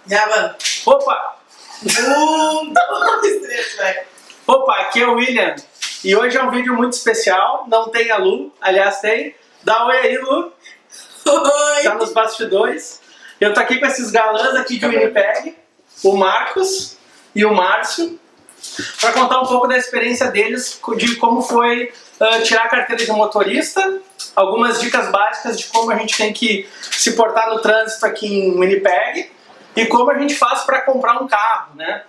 Gravando. Opa! 1, 2, 3, vai. Opa, aqui é o William. E hoje é um vídeo muito especial. Não tem a Lu, aliás tem. Dá um oi aí, Lu. Oi. Tá nos bastidores. Eu tô aqui com esses galãs aqui de Winnipeg, o Marcos e o Márcio, para contar um pouco da experiência deles, de como foi tirar a carteira de motorista, algumas dicas básicas de como a gente tem que se portar no trânsito aqui em Winnipeg e como a gente faz para comprar um carro, né?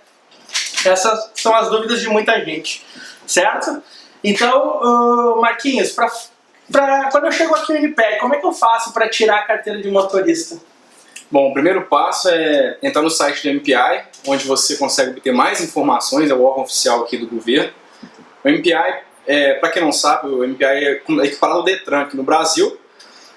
Essas são as dúvidas de muita gente, certo? Então, Marquinhos, quando eu chego aqui em Winnipeg, como é que eu faço para tirar a carteira de motorista? Bom, o primeiro passo é entrar no site do MPI, onde você consegue obter mais informações, é o órgão oficial aqui do governo. O MPI, para quem não sabe, o MPI é equiparado ao Detran aqui no Brasil.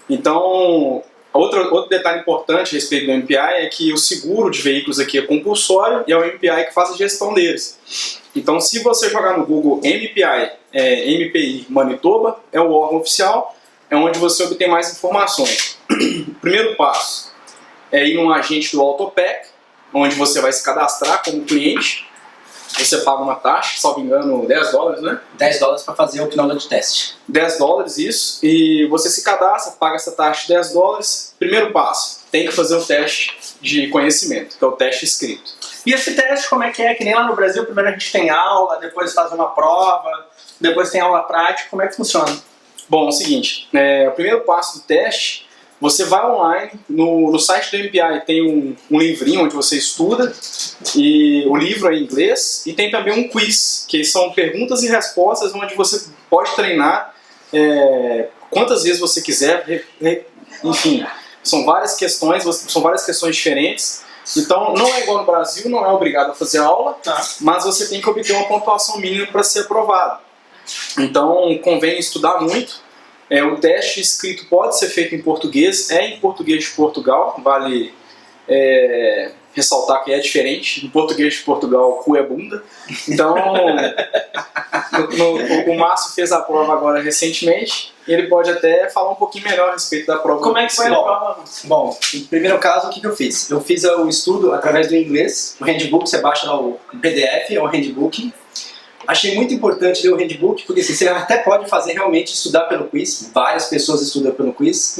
Então, outro detalhe importante a respeito do MPI é que o seguro de veículos aqui é compulsório e é o MPI que faz a gestão deles. Então, se você jogar no Google MPI, MPI Manitoba, é o órgão oficial, é onde você obtém mais informações. O primeiro passo é ir num agente do Autopack, onde você vai se cadastrar como cliente. Você paga uma taxa, salvo engano, $10, né? $10 para fazer o download de teste. $10, isso. E você se cadastra, paga essa taxa de $10. Primeiro passo, tem que fazer o teste de conhecimento, que é o teste escrito. E esse teste, como é que é? Que nem lá no Brasil, primeiro a gente tem aula, depois faz uma prova, depois tem aula prática, como é que funciona? Bom, é o seguinte, o primeiro passo do teste, você vai online, no site do MPI tem um livrinho onde você estuda, e o livro é em inglês, e tem também um quiz, que são perguntas e respostas, onde você pode treinar quantas vezes você quiser, enfim, são várias questões diferentes. Então não é igual no Brasil, não é obrigado a fazer aula, mas você tem que obter uma pontuação mínima para ser aprovado. Então convém estudar muito. O teste escrito pode ser feito em português, em português de Portugal, vale ressaltar que é diferente. Em português de Portugal, cu é bunda. Então, o Márcio fez a prova agora recentemente, ele pode até falar um pouquinho melhor a respeito da prova. Como é que foi a prova? Bom, no primeiro caso, o que eu fiz? Eu fiz o estudo através do inglês, o handbook, você baixa lá o PDF, é o handbook. Achei muito importante ler o handbook, porque assim, você até pode fazer realmente estudar pelo quiz, várias pessoas estudam pelo quiz,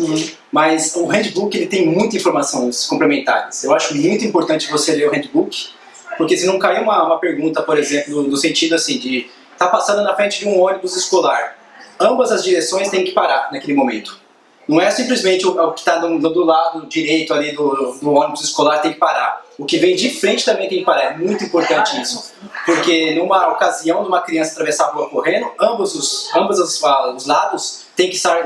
mas o handbook ele tem muitas informações complementares. Eu acho muito importante você ler o handbook, porque se não cair uma pergunta, por exemplo, no sentido assim, de tá passando na frente de um ônibus escolar, ambas as direções têm que parar naquele momento. Não é simplesmente o que está do lado direito ali do ônibus escolar tem que parar. O que vem de frente também tem que parar. É muito importante isso. Porque numa ocasião de uma criança atravessar a rua correndo, ambos os lados têm que estar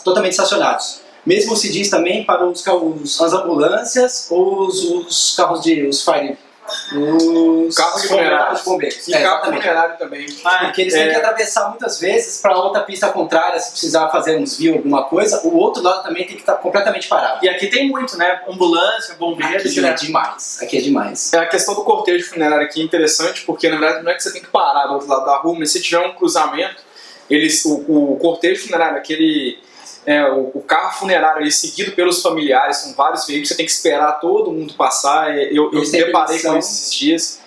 totalmente estacionados. Mesmo se diz também para as ambulâncias ou os carros os fire. Os carros de bombeiros. E carro funerário também. Porque eles têm que atravessar muitas vezes para outra pista contrária, se precisar fazer um desvio, alguma coisa, o outro lado também tem que estar completamente parado. E aqui tem muito, né? Ambulância, bombeiros. Aqui é demais. Aqui é demais. A questão do cortejo funerário aqui é interessante, porque na verdade não é que você tem que parar do outro lado da rua, mas se tiver um cruzamento, o cortejo funerário, o carro funerário ali, seguido pelos familiares, são vários veículos, você tem que esperar todo mundo passar. Eu me deparei com isso esses dias.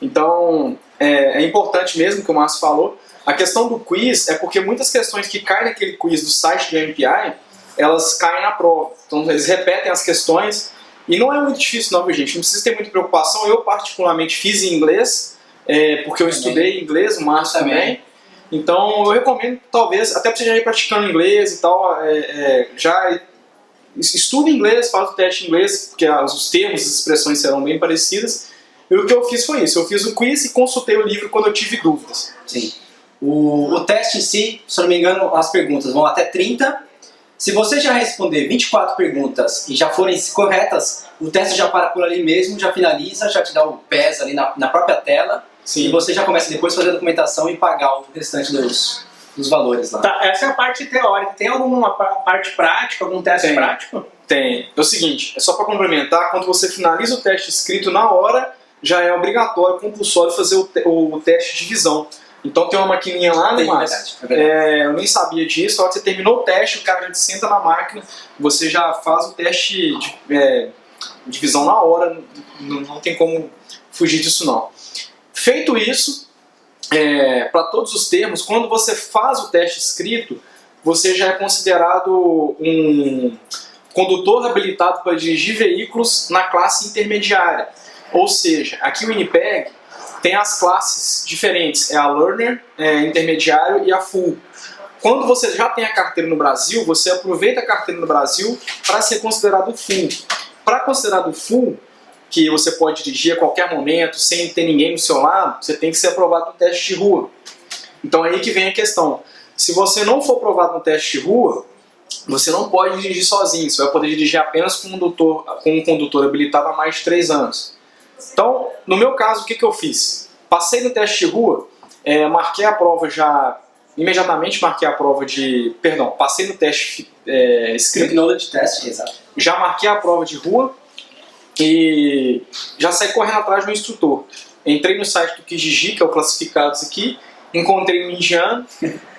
Então, é importante mesmo o que o Márcio falou. A questão do quiz é porque muitas questões que caem naquele quiz do site do MPI, elas caem na prova. Então, eles repetem as questões. E não é muito difícil não, gente. Não precisa ter muita preocupação. Eu, particularmente, fiz em inglês, porque eu estudei inglês, o Márcio também. Então eu recomendo, talvez, até para você já ir praticando inglês e tal, já estuda inglês, faz o teste em inglês, porque os termos, as expressões serão bem parecidas. E o que eu fiz foi isso, eu fiz o quiz e consultei o livro quando eu tive dúvidas. Sim. O teste em si, se eu não me engano, as perguntas vão até 30. Se você já responder 24 perguntas e já forem corretas, o teste já para por ali mesmo, já finaliza, já te dá o PES ali na própria tela. Sim. E você já começa depois a fazer a documentação e pagar o restante dos valores lá. Tá, essa é a parte teórica. Tem alguma parte prática, algum teste prático? Tem. É o seguinte, é só para complementar, quando você finaliza o teste escrito na hora, já é obrigatório, compulsório fazer o teste de visão. Então tem uma maquininha lá, né, Márcio? Eu nem sabia disso. Na hora que você terminou o teste, o cara já senta na máquina, você já faz o teste divisão na hora, não tem como fugir disso não. Feito isso, para todos os termos, quando você faz o teste escrito, você já é considerado um condutor habilitado para dirigir veículos na classe intermediária. Ou seja, aqui o Winnipeg tem as classes diferentes, é a Learner, intermediário e a Full. Quando você já tem a carteira no Brasil, você aproveita a carteira no Brasil para ser considerado Full. Para considerado Full, que você pode dirigir a qualquer momento, sem ter ninguém no seu lado, você tem que ser aprovado no teste de rua. Então é aí que vem a questão. Se você não for aprovado no teste de rua, você não pode dirigir sozinho, você vai poder dirigir apenas com um condutor habilitado há mais de 3 anos. Então, no meu caso, o que eu fiz? Passei no teste de rua, marquei a prova já, imediatamente marquei a prova de, perdão, passei no teste escrito. Knowledge Test, exato. Já marquei a prova de rua e já saí correndo atrás do instrutor. Entrei no site do Kijiji, que é o Classificados aqui, encontrei um indiano,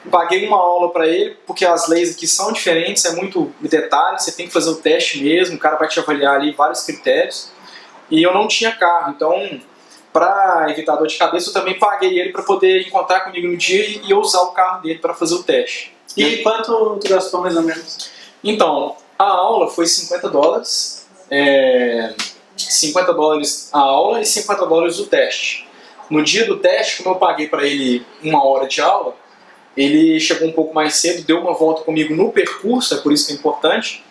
paguei uma aula para ele, porque as leis aqui são diferentes, é muito detalhe, você tem que fazer o teste mesmo, o cara vai te avaliar ali vários critérios. E eu não tinha carro, então, para evitar dor de cabeça, eu também paguei ele para poder encontrar comigo no dia e eu usar o carro dele para fazer o teste. E quanto tu gastou mais ou menos? Então, a aula foi $50, $50 a aula e $50 o teste. No dia do teste, como eu paguei para ele 1 hora de aula, ele chegou um pouco mais cedo, deu uma volta comigo no percurso, é por isso que é importante.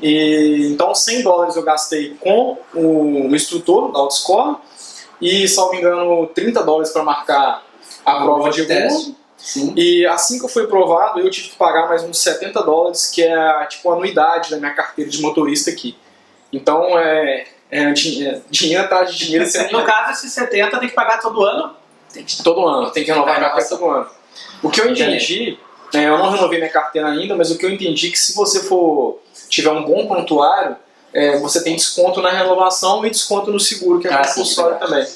E, então $100 eu gastei com o instrutor da autoescola e, salvo engano, $30 para marcar a prova de rua. E assim que eu fui aprovado, eu tive que pagar mais uns $70, que é tipo a anuidade da minha carteira de motorista aqui. Então dinheiro atrás de dinheiro. No caso, esses 70 tem que pagar todo ano? Todo ano, tem que renovar a carteira todo ano. O que eu entendi, eu não renovei minha carteira ainda, mas o que eu entendi é que se você tiver um bom prontuário, você tem desconto na renovação e desconto no seguro, que é compulsório também.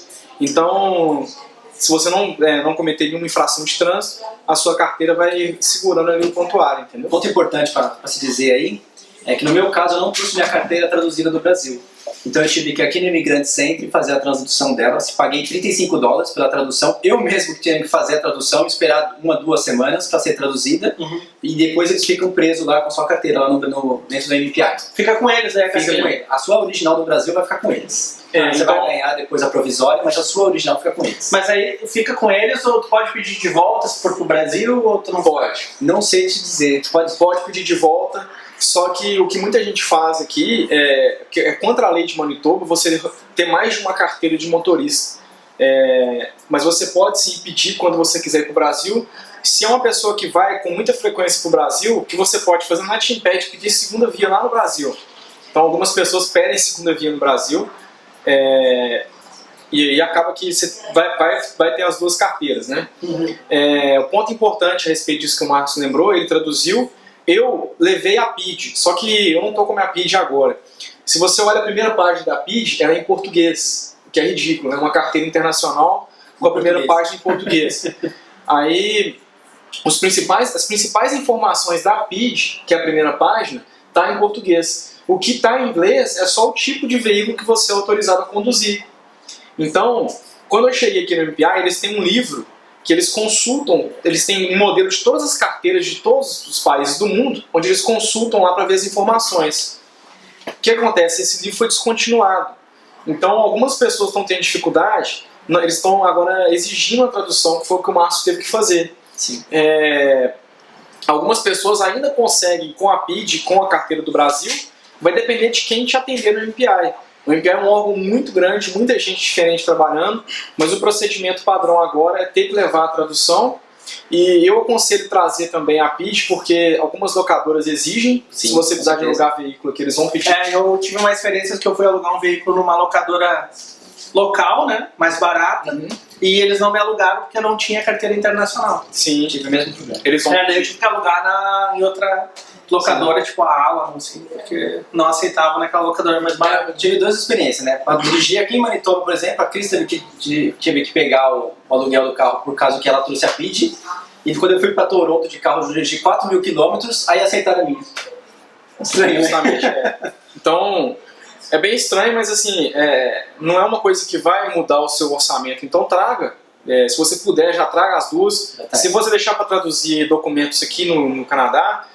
Então, se você não cometer nenhuma infração de trânsito, a sua carteira vai segurando ali o prontuário, entendeu? Um ponto importante para se dizer aí é que no meu caso eu não trouxe minha carteira traduzida do Brasil. Então eu tive que ir aqui no Imigrante Center fazer a tradução dela. Paguei $35 pela tradução. Eu mesmo tinha que fazer a tradução, esperar 1 a 2 semanas para ser traduzida. E depois eles ficam presos lá com a sua carteira lá dentro do MPI. Fica com eles, né? Fica com eles. A sua original do Brasil vai ficar com eles. Você vai ganhar depois a provisória, mas a sua original fica com eles. Mas aí fica com eles ou tu pode pedir de volta se for pro Brasil ou tu não pode? Não sei te dizer. Tu pode pedir de volta. Só que o que muita gente faz aqui é contra a lei de Manitoba você ter mais de uma carteira de motorista. Mas você pode sim pedir quando você quiser ir para o Brasil. Se é uma pessoa que vai com muita frequência para o Brasil, o que você pode fazer não te impede de pedir segunda via lá no Brasil. Então algumas pessoas pedem segunda via no Brasil e acaba que você vai ter as 2 carteiras, né? O ponto importante a respeito disso que o Marcos lembrou, ele traduziu. Eu levei a PID, só que eu não estou com a minha PID agora. Se você olha a primeira página da PID, ela é em português, o que é ridículo, é uma carteira internacional com a primeira página em português. Aí, as principais informações da PID, que é a primeira página, está em português. O que está em inglês é só o tipo de veículo que você é autorizado a conduzir. Então, quando eu cheguei aqui no MPI, eles têm um livro que eles consultam, eles têm um modelo de todas as carteiras de todos os países do mundo, onde eles consultam lá para ver as informações. O que acontece? Esse livro foi descontinuado. Então, algumas pessoas estão tendo dificuldade, eles estão agora exigindo a tradução, que foi o que o Márcio teve que fazer. Algumas pessoas ainda conseguem com a PID, com a carteira do Brasil, vai depender de quem te atender no MPI. O MPI é um órgão muito grande, muita gente diferente trabalhando, mas o procedimento padrão agora é ter que levar a tradução. E eu aconselho trazer também a PID, porque algumas locadoras exigem, se você precisar de alugar veículo aqui, eles vão pedir. Eu tive uma experiência que eu fui alugar um veículo numa locadora local, né, mais barata, e eles não me alugaram porque eu não tinha carteira internacional. Sim, tive o mesmo problema. Eles vão daí eu tive que alugar em outra locadora, tipo a Alan, assim, porque não aceitava naquela locadora mais barata. Eu tive 2 experiências, né? Para dirigir aqui em Manitoba, por exemplo, a Cris teve que pegar o aluguel do carro por causa que ela trouxe a PID. E quando eu fui para Toronto de carro, eu dirigi 4.000 km, aí aceitaram a minha. Estranho, justamente. Então, É bem estranho, mas assim, não é uma coisa que vai mudar o seu orçamento. Então traga, se você puder, já traga as duas. Se você deixar para traduzir documentos aqui no Canadá,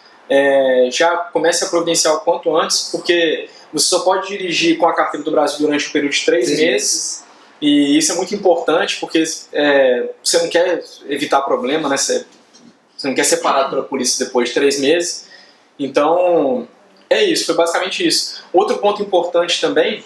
já comece a providenciar o quanto antes, porque você só pode dirigir com a carteira do Brasil durante um período de 3 meses. E isso é muito importante, porque você não quer evitar problema, né? Você não quer ser parado pela polícia depois de 3 meses. Então, é isso, foi basicamente isso. Outro ponto importante também,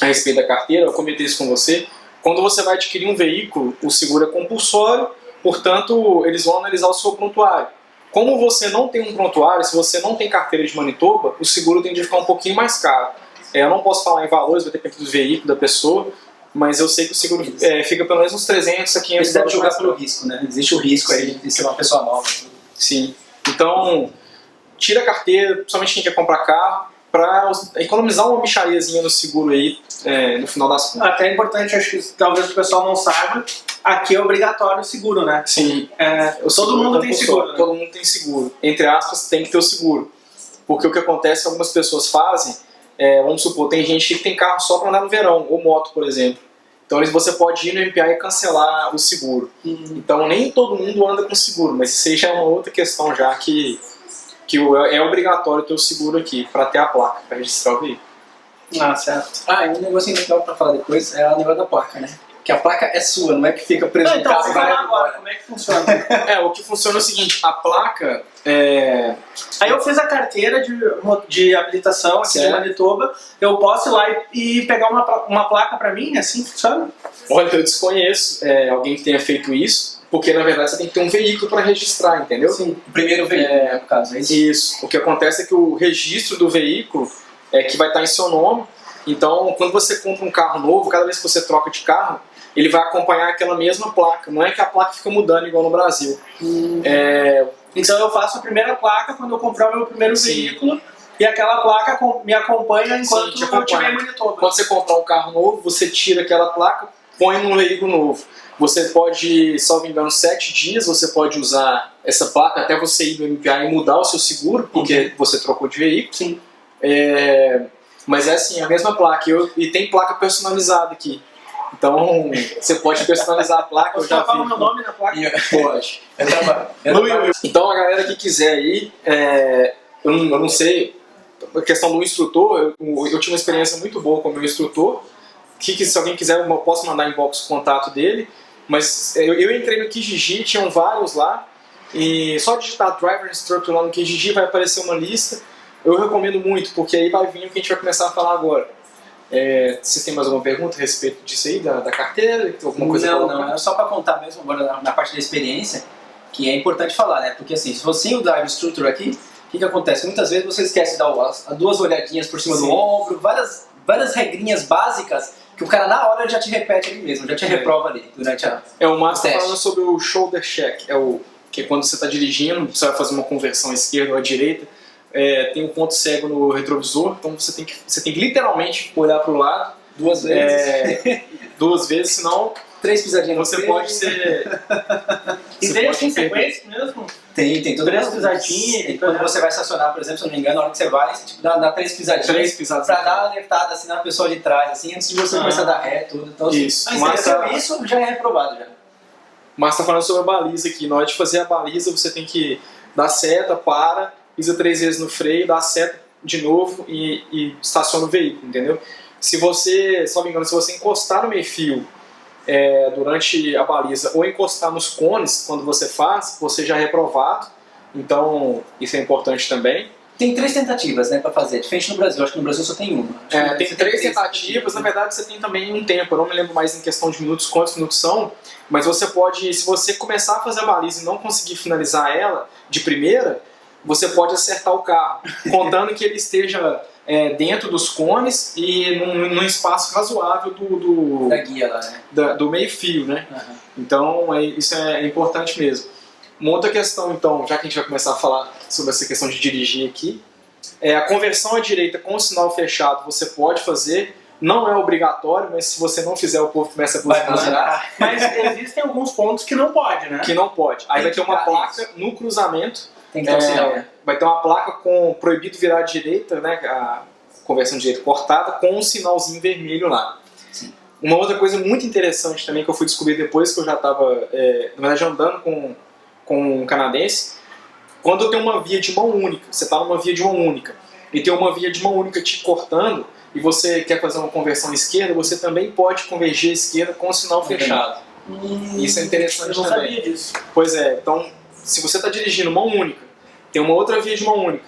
a respeito da carteira, eu comentei isso com você, quando você vai adquirir um veículo, o seguro é compulsório, portanto, eles vão analisar o seu prontuário. Como você não tem um prontuário, se você não tem carteira de Manitoba, o seguro tem de ficar um pouquinho mais caro. Eu não posso falar em valores, vai depender do veículo, da pessoa, mas eu sei que o seguro fica pelo menos uns 300 a 500 Eles devem dólares jogar mais pelo caro. risco, né? Existe o risco aí de ser uma pessoa nova. Sim. Então, tira a carteira, principalmente quem quer comprar carro, para economizar uma mixariazinha no seguro aí, no final das contas. Até é importante, acho que talvez o pessoal não saiba, aqui é obrigatório o seguro, né? Sim. Todo mundo tem seguro, né? Todo mundo tem seguro. Entre aspas, tem que ter o seguro. Porque o que acontece, algumas pessoas fazem, vamos supor, tem gente que tem carro só para andar no verão, ou moto, por exemplo. Então você pode ir no MPA e cancelar o seguro. Então nem todo mundo anda com seguro, mas isso aí já é uma outra questão já que é obrigatório ter o seguro aqui para ter a placa, para registrar o veículo. Ah, certo. E um negocinho legal pra falar depois é o negócio da placa, né? Que a placa é sua, não é que fica preso no Então, carro vou e vai falar agora, embora. como é que funciona? O que funciona é o seguinte, a placa Aí eu fiz a carteira de habilitação aqui Certo. de Manitoba, eu posso ir lá e pegar uma placa pra mim, assim funciona? olha, eu desconheço alguém que tenha feito isso, porque na verdade você tem que ter um veículo para registrar, entendeu? Sim, o primeiro veículo, né, no caso, é isso? Isso. O que acontece é que o registro do veículo que vai estar em seu nome. Então, quando você compra um carro novo, cada vez que você troca de carro, ele vai acompanhar aquela mesma placa. Não é que a placa fica mudando igual no Brasil. Então eu faço a primeira placa quando eu comprar o meu primeiro Sim. veículo e aquela placa me acompanha enquanto te eu acompanha. estiver em Manitoba. Quando você comprar um carro novo, você tira aquela placa, põe num veículo novo. Você pode, salvo engano, 7 dias, você pode usar essa placa até você ir no MPA e mudar o seu seguro, porque você trocou de veículo. Sim. Mas é assim, a mesma placa. E tem placa personalizada aqui. Então, você pode personalizar a placa. Eu Você já já fala vi. meu nome na placa? Pode. Eu trabalho. Então, a galera que quiser ir, eu não sei, a questão do instrutor, eu tive uma experiência muito boa com o meu instrutor, que se alguém quiser, eu posso mandar inbox o contato dele, mas eu entrei no Kijiji, tinham vários lá, e só digitar Driver Instructor lá no Kijiji vai aparecer uma lista. Eu recomendo muito, porque aí vai vir o que a gente vai começar a falar agora. Vocês têm mais alguma pergunta a respeito disso aí, da carteira? Alguma coisa pra colocar? Não, era só para contar mesmo agora na parte da experiência, que é importante falar, né? Porque assim, se você tem o Drive Instructor aqui, o que acontece? Muitas vezes você esquece de dar as 2 olhadinhas por cima do ombro, várias regrinhas básicas que o cara na hora já te repete ali mesmo, já te reprova ali durante a... O Márcio teste. tá falando sobre o shoulder check, que é quando você está dirigindo, você vai fazer uma conversão à esquerda ou à direita, tem um ponto cego no retrovisor, então você tem que literalmente olhar para o lado 2 vezes. 2 vezes, senão 3 pisadinhas no você freio. pode ser... E você tem pode assim perder. sequência mesmo? Tem tudo 3 isso. pisadinhas. E quando você vai estacionar, por exemplo, se eu não me engano, na hora que você vai, você tipo, dá 3 pisadinhas. 3 pisadas. Pra dar uma alertada assim na pessoa de trás, assim, antes de você começar a dar ré, tudo. Então, assim, Isso. Mas Mas esqueceu isso, já é reprovado já. Mas tá falando sobre a baliza aqui. Na hora de fazer a baliza, você tem que dar seta, para, pisa 3 vezes no freio, dá seta de novo e estaciona o veículo, entendeu? Se você, se não me engano, se você encostar no meio-fio durante a baliza ou encostar nos cones quando você faz, você já é reprovado. Então, isso é importante também. Tem 3 tentativas, né, pra fazer. Diferente no Brasil, acho que no Brasil só tem uma. Acho que Tem 3 tentativas, na verdade você tem também um tempo, eu não me lembro mais em questão de minutos, quantos minutos são, mas você pode, se você começar a fazer a baliza e não conseguir finalizar ela de primeira, você pode acertar o carro, contando que ele esteja dentro dos cones e num espaço razoável da guia lá, né? do meio fio, né? Uhum. Então isso é importante mesmo. Uma outra questão, então, já que a gente vai começar a falar sobre essa questão de dirigir aqui, a conversão à direita com o sinal fechado você pode fazer, não é obrigatório, mas se você não fizer, o povo começa a Vai buzinar. Mas existem alguns pontos que não pode, né? Que não pode. Aí Tem vai ter que uma dar placa isso. no cruzamento, Tem que ter um sinal. vai ter uma placa com proibido virar à direita, né? conversão de direita cortada com um sinalzinho vermelho lá. Sim. Uma outra coisa muito interessante também que eu fui descobrir depois que eu já estava, na verdade, andando com um canadense, quando tem uma via de mão única, você está numa via de mão única, e tem uma via de mão única te cortando, e você quer fazer uma conversão à esquerda, você também pode convergir à esquerda com o sinal fechado. Isso é interessante eu não também. sabia disso. Pois é, então, se você está dirigindo mão única, tem uma outra via de mão única,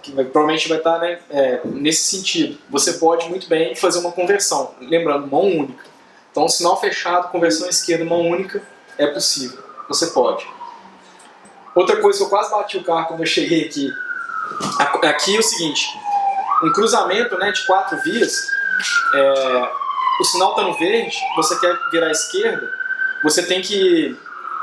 que provavelmente vai estar, né, nesse sentido. Você pode muito bem fazer uma conversão, lembrando, mão única. Então, sinal fechado, conversão à esquerda, mão única, é possível. Você pode. Outra coisa que eu quase bati o carro quando eu cheguei aqui. Aqui é o seguinte, um cruzamento, né, de 4 vias, o sinal está no verde, você quer virar à esquerda, você tem que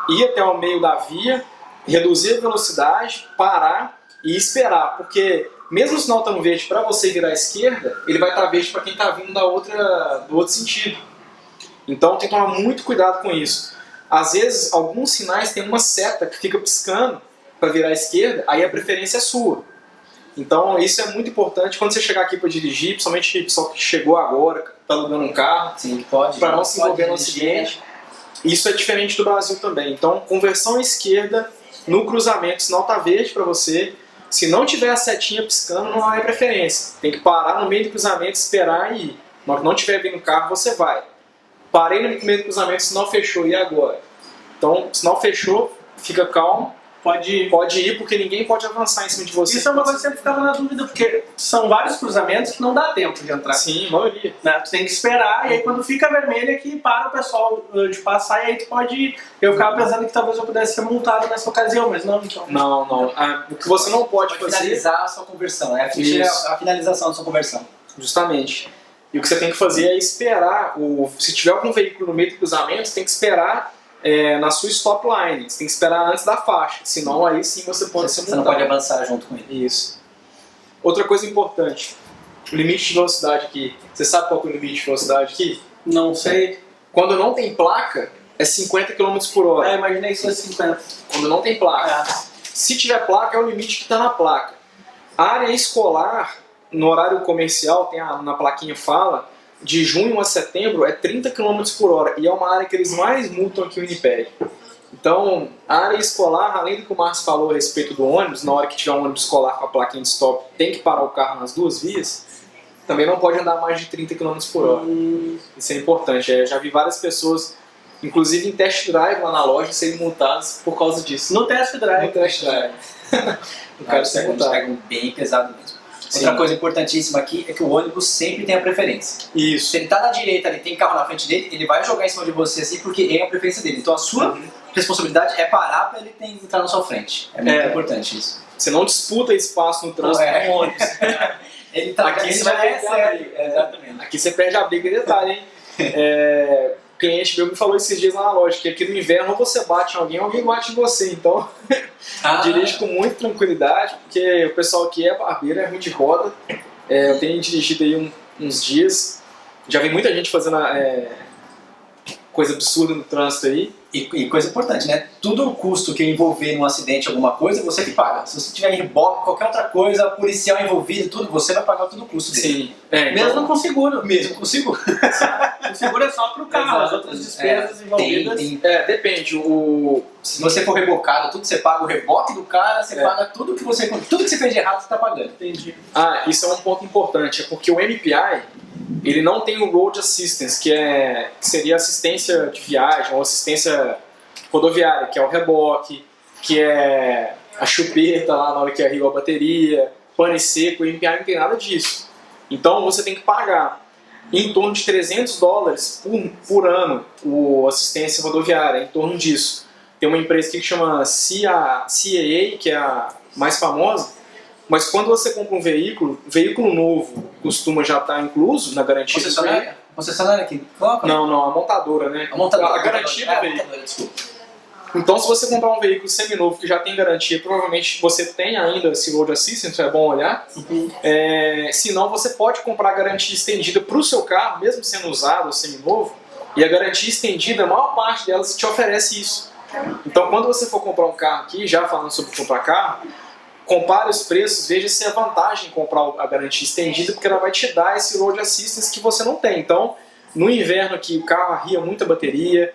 ir até o meio da via, reduzir a velocidade, parar e esperar, porque mesmo o sinal está no verde para você virar à esquerda, ele vai estar verde para quem está vindo do outro sentido. Então tem que tomar muito cuidado com isso. Às vezes, alguns sinais têm uma seta que fica piscando para virar à esquerda, aí a preferência é sua. Então isso é muito importante quando você chegar aqui para dirigir, principalmente o pessoal que chegou agora, que está alugando um carro, para não se envolver no acidente. Isso é diferente do Brasil também. Então, conversão à esquerda no cruzamento, o sinal está verde para você. Se não tiver a setinha piscando, não é preferência. Tem que parar no meio do cruzamento, esperar e ir. Na hora que não estiver vindo o carro, você vai. Parei no meio do cruzamento, o sinal fechou, e agora? Então, o sinal fechou, fica calmo, pode ir, porque ninguém pode avançar em cima de você. Isso é uma coisa que sempre ficava na dúvida, porque são vários cruzamentos que não dá tempo de entrar. Sim, a maioria. Né? Tu tem que esperar, e aí quando fica vermelho é que para o pessoal de passar, e aí tu pode ir. Eu ficava pensando que talvez eu pudesse ser multado nessa ocasião, mas não, então. Não. O que você não pode fazer... finalizar a sua conversão, né? A finalização da sua conversão. Justamente. E o que você tem que fazer é esperar, se tiver algum veículo no meio do cruzamento, você tem que esperar na sua stop line, você tem que esperar antes da faixa, senão aí sim você pode ser multado. Você não pode avançar junto com ele. Isso. Outra coisa importante, o limite de velocidade aqui. Você sabe qual é o limite de velocidade aqui? Não sei. Quando não tem placa, é 50 km por hora. Imaginei que fosse 50. Quando não tem placa. Se tiver placa, é o limite que está na placa. A área escolar, no horário comercial, tem na plaquinha fala, de junho a setembro é 30 km por hora. E é uma área que eles mais multam aqui o Winnipeg. Então, a área escolar, além do que o Márcio falou a respeito do ônibus, na hora que tiver um ônibus escolar com a plaquinha de stop, tem que parar o carro nas duas vias, também não pode andar mais de 30 km por hora. Isso é importante. Eu já vi várias pessoas, inclusive em test drive lá na loja, serem multadas por causa disso. No test drive. No test drive. O cara se multado. É bem pesado mesmo. Sim. Outra coisa importantíssima aqui é que o ônibus sempre tem a preferência. Isso. Se ele tá na direita, ele tem carro na frente dele, ele vai jogar em cima de você assim porque é a preferência dele. Então a sua responsabilidade é parar para ele entrar na sua frente. É muito importante isso. Você não disputa espaço no trânsito com o ônibus. Ele tá Aqui ele você já vai é perder a sério. briga. Exatamente. Aqui você perde a briga. Detalhe, hein? O cliente meu me falou esses dias lá na loja que aqui no inverno ou você bate em alguém ou alguém bate em você. Então, dirige com muita tranquilidade, porque o pessoal aqui é barbeiro, é ruim de roda. Eu tenho dirigido aí uns dias. Já vi muita gente fazendo coisa absurda no trânsito aí. E coisa importante, né? Tudo o custo que envolver num acidente, alguma coisa, você que paga. Se você tiver em reboque, qualquer outra coisa, policial envolvido, tudo, você vai pagar todo o custo dele. Sim. Mesmo com seguro. Mesmo com seguro. O seguro é só pro carro, as outras despesas envolvidas. Depende. Se você for rebocado, tudo você paga o reboque do cara, você paga tudo que você fez de errado, você tá pagando. Entendi. Isso é um ponto importante, é porque o MPI, ele não tem o Road Assistance, que seria assistência de viagem ou assistência rodoviária, que é o reboque, que é a chupeta lá na hora que arriba a bateria, pane seco. O MPI não tem nada disso. Então você tem que pagar em torno de $300 por ano a assistência rodoviária, em torno disso. Tem uma empresa aqui que chama CAA, que é a mais famosa, mas quando você compra um veículo novo costuma já estar incluso na garantia do veículo. Concessionária aqui? Coloca. Não, a montadora, né? A garantia do veículo. Desculpa. Então, se você comprar um veículo seminovo que já tem garantia, provavelmente você tem ainda esse Road Assistance, é bom olhar. Se não, você pode comprar a garantia estendida para o seu carro, mesmo sendo usado ou seminovo, e a garantia estendida, a maior parte delas te oferece isso. Então, quando você for comprar um carro aqui, já falando sobre comprar carro, compare os preços, veja se é vantagem comprar a garantia estendida, porque ela vai te dar esse road assistance que você não tem. Então, no inverno aqui, o carro arria muita bateria,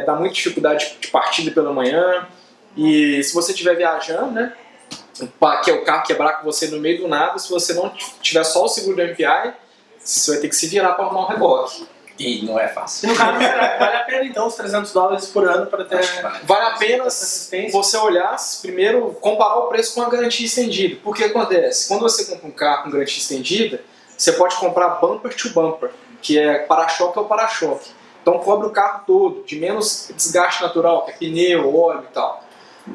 dá muita dificuldade de partida pela manhã, e se você estiver viajando, né, que é o carro quebrar com você no meio do nada, se você não tiver só o seguro do MPI, você vai ter que se virar para arrumar um reboque. E não é fácil. E no caso, vale a pena então os $300 por ano para ter... Vale a pena você olhar, primeiro, comparar o preço com a garantia estendida. Porque acontece? Quando você compra um carro com garantia estendida, você pode comprar bumper to bumper, que é para-choque ou para-choque. Então cobre o carro todo, de menos desgaste natural, que é pneu, óleo e tal.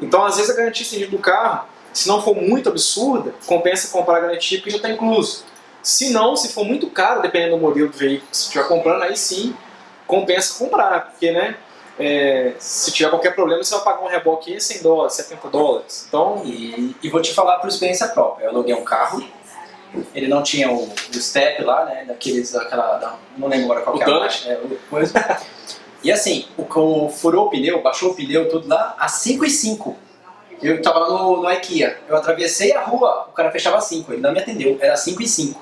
Então, às vezes, a garantia estendida do carro, se não for muito absurda, compensa comprar a garantia porque já está incluso. Se não, se for muito caro, dependendo do modelo do veículo que você estiver comprando, aí sim, compensa comprar, porque, né, se tiver qualquer problema, você vai pagar um reboque de $100, $70. Então, E vou te falar por experiência própria. Eu aluguei um carro, ele não tinha o step lá, né, não lembro agora qual que era, coisa. E assim, furou o pneu, baixou o pneu, tudo lá, às 5h05. Eu tava lá no IKEA, eu atravessei a rua, o cara fechava às 5, ele não me atendeu, era 5h05.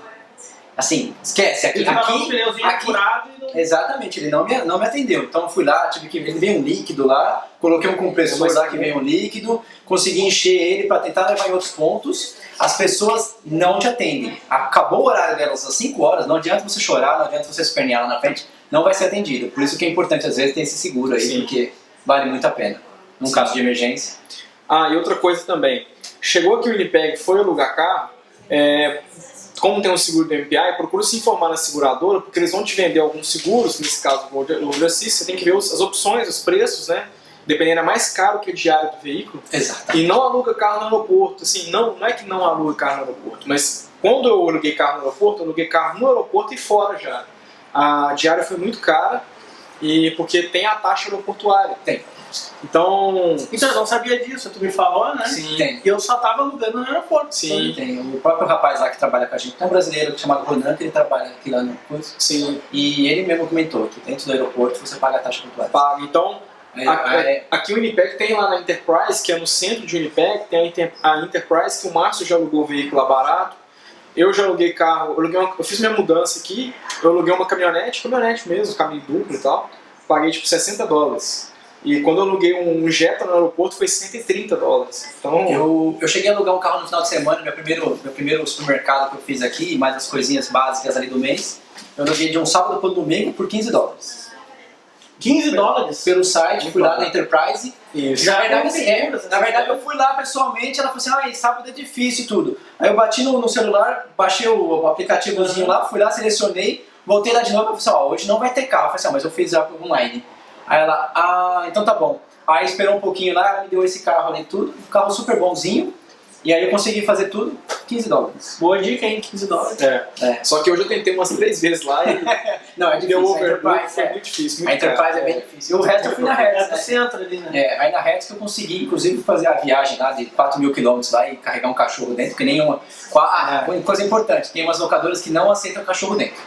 Assim, esquece, aqui, furado e não... exatamente, ele não me atendeu. Então eu fui lá, ele veio um líquido lá, coloquei um compressor lá que veio um líquido, consegui encher ele para tentar levar em outros pontos. As pessoas não te atendem. Acabou o horário delas às 5 horas, não adianta você chorar, não adianta você espernear lá na frente, não vai ser atendido. Por isso que é importante às vezes ter esse seguro aí, sim, porque vale muito a pena. Num caso de emergência. e outra coisa também, chegou aqui o Winnipeg, foi alugar carro, como tem um seguro do MPI, procura se informar na seguradora, porque eles vão te vender alguns seguros, nesse caso o Road Assist, você tem que ver as opções, os preços, né? Dependendo, é mais caro que a diária do veículo. Exato. E não aluga carro no aeroporto, assim, não é que não aluga carro no aeroporto, mas quando eu aluguei carro no aeroporto, eu aluguei carro no aeroporto e fora já. A diária foi muito cara, porque tem a taxa aeroportuária. Tem. Então eu não sabia disso, tu me falou, né? Sim. Tem. E eu só tava alugando no aeroporto. Sim. Tem o próprio rapaz lá que trabalha com a gente, é um brasileiro chamado Ronan, que ele trabalha aqui lá no coisa. Sim. E ele mesmo comentou que dentro do aeroporto você paga a taxa portuária. Paga. Então, aqui o Winnipeg tem lá na Enterprise, que é no centro de Winnipeg, tem a Enterprise, que o Márcio já alugou o veículo lá barato. Eu já aluguei carro, eu fiz minha mudança aqui, eu aluguei uma caminhonete mesmo, caminho duplo e tal, paguei tipo $60. E quando eu aluguei um Jetta no aeroporto foi $130. Então, eu cheguei a alugar um carro no final de semana, meu primeiro supermercado que eu fiz aqui, mais as coisinhas básicas ali do mês. Eu aluguei de um sábado para um domingo por $15. $15? Pelo site, fui lá na Enterprise. isso. Na verdade, eu fui lá pessoalmente, ela falou assim, sábado é difícil e tudo. Aí eu bati no celular, baixei o aplicativozinho lá, fui lá, selecionei, voltei lá de novo e falei assim, hoje não vai ter carro. Eu falei assim, mas eu fiz já online. Aí ela, então tá bom. Aí esperou um pouquinho lá, ela me deu esse carro ali tudo, um carro super bonzinho. E aí eu consegui fazer tudo, $15. Boa dica, hein? $15. Só que eu já tentei umas 3 vezes lá e não, é deu difícil. overbook, foi muito difícil. Muito a Enterprise caro. é bem difícil. E o resto eu fui na Hertz, do centro ali, né? Aí na Hertz que eu consegui, inclusive, fazer a viagem lá de 4.000 km lá e carregar um cachorro dentro, que nenhuma... coisa importante, tem umas locadoras que não aceitam cachorro dentro.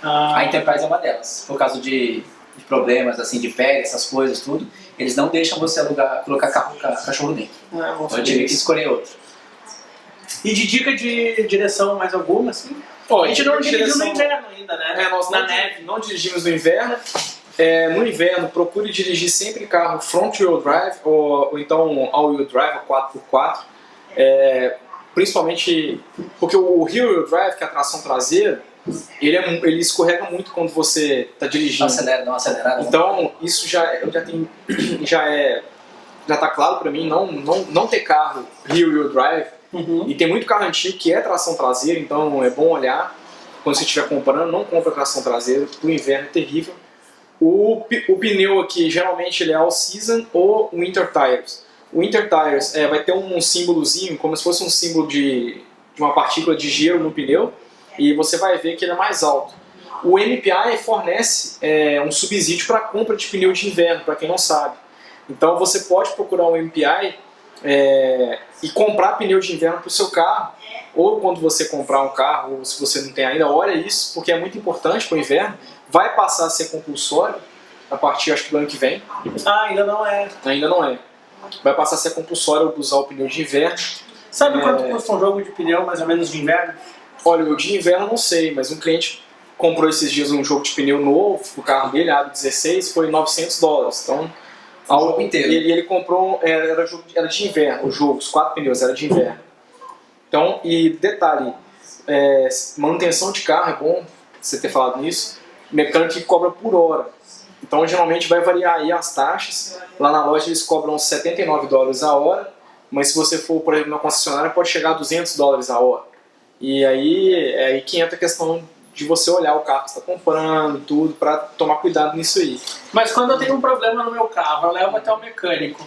A Enterprise é uma delas, por causa de problemas, assim, de pele, essas coisas, tudo. Eles não deixam você colocar cachorro dentro. Então eu tive que escolher outro. E de dica de direção mais alguma, assim? A gente não dirigiu no inverno ainda, né? Nós na neve. não dirigimos no inverno. No inverno, procure dirigir sempre carro front-wheel drive ou então all-wheel drive, 4x4. Principalmente porque o rear-wheel drive, que é a tração traseira, ele escorrega muito quando você está dirigindo. Dá uma acelerada. Então, isso já está claro para mim, não ter carro rear-wheel drive. E tem muito carro antigo que é tração traseira, então é bom olhar. Quando você estiver comprando, não compra tração traseira, o inverno é terrível. O pneu aqui, geralmente, ele é all-season ou Winter Tires. O Winter Tires vai ter um símbolozinho, como se fosse um símbolo de uma partícula de gelo no pneu, e você vai ver que ele é mais alto. O MPI fornece um subsídio para a compra de pneu de inverno, para quem não sabe. Então você pode procurar um MPI e comprar pneu de inverno para o seu carro, ou quando você comprar um carro, ou se você não tem ainda, olha isso, porque é muito importante para o inverno. Vai passar a ser compulsório a partir, acho que do ano que vem. Ainda não é. Ainda não é. Vai passar a ser compulsório usar o pneu de inverno. Sabe quanto custa um jogo de pneu, mais ou menos, de inverno? Olha, o de inverno eu não sei, mas um cliente comprou esses dias um jogo de pneu novo, o carro dele, aro 16, foi $900. Então, O jogo inteiro. ele comprou, era de inverno, o jogo, os 4 pneus, era de inverno. Então, e detalhe, manutenção de carro, é bom você ter falado nisso, mecânico que cobra por hora. Então, geralmente vai variar aí as taxas. Lá na loja eles cobram $79 a hora, mas se você for, por exemplo, na concessionária, pode chegar a $200 a hora. E aí é aí que entra a questão de você olhar o carro que você está comprando, tudo, para tomar cuidado nisso aí. Mas quando eu tenho um problema no meu carro, eu levo até o mecânico.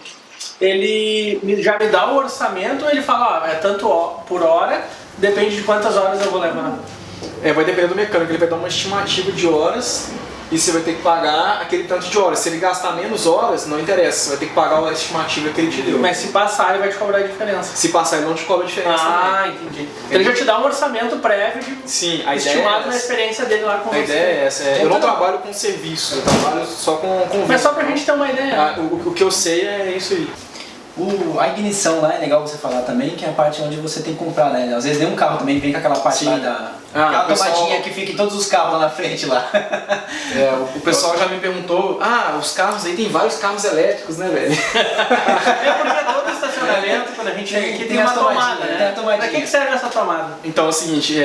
Ele já me dá o orçamento, ou ele fala, é tanto por hora, depende de quantas horas eu vou levar. Vai depender do mecânico, ele vai dar uma estimativa de horas e você vai ter que pagar aquele tanto de horas. Se ele gastar menos horas, não interessa, você vai ter que pagar a estimativa que ele te deu. Mas se passar, ele vai te cobrar a diferença. Se passar, ele não te cobra a diferença também. Entendi. Então ele já te dá um orçamento prévio Sim, a estimado ideia na experiência dele lá com A você. ideia é essa. Eu não trabalho com serviço, eu trabalho só com Mas só pra gente ter uma ideia. o que eu sei é isso aí. A ignição lá é legal você falar também, que é a parte onde você tem que comprar, né? Às vezes nenhum carro também vem com aquela parte Sim. lá da... Ah, aquela o pessoal- tomadinha que fica em todos os carros lá na frente lá. O pessoal já me perguntou, os carros aí, tem vários carros elétricos, né, velho? É porque todo estacionamento, quando a gente chega aqui, tem uma as tomadinhas, tomada, né? tem a tomadinha. Pra que serve essa tomada? Então é o seguinte,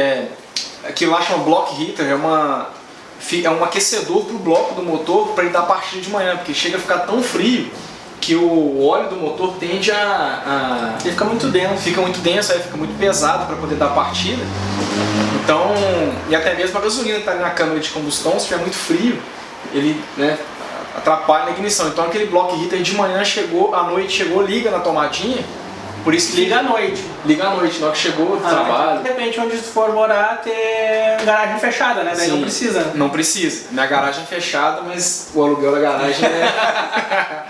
aquilo lá chama block heater, é um aquecedor pro bloco do motor para ele dar partida de manhã, porque chega a ficar tão frio que o óleo do motor tende Ele fica muito denso. fica muito denso, aí fica muito pesado para poder dar partida. Então, e até mesmo a gasolina que está ali na câmara de combustão, se estiver muito frio, ele atrapalha na ignição. Então aquele block heater de manhã à noite chegou, liga na tomadinha, por isso que Liga à noite. liga à noite, na hora que chegou do trabalho. De repente, onde tu for morar, ter garagem fechada, né? Daí Sim, não precisa. Não precisa. Minha garagem é fechada, mas o aluguel da garagem é.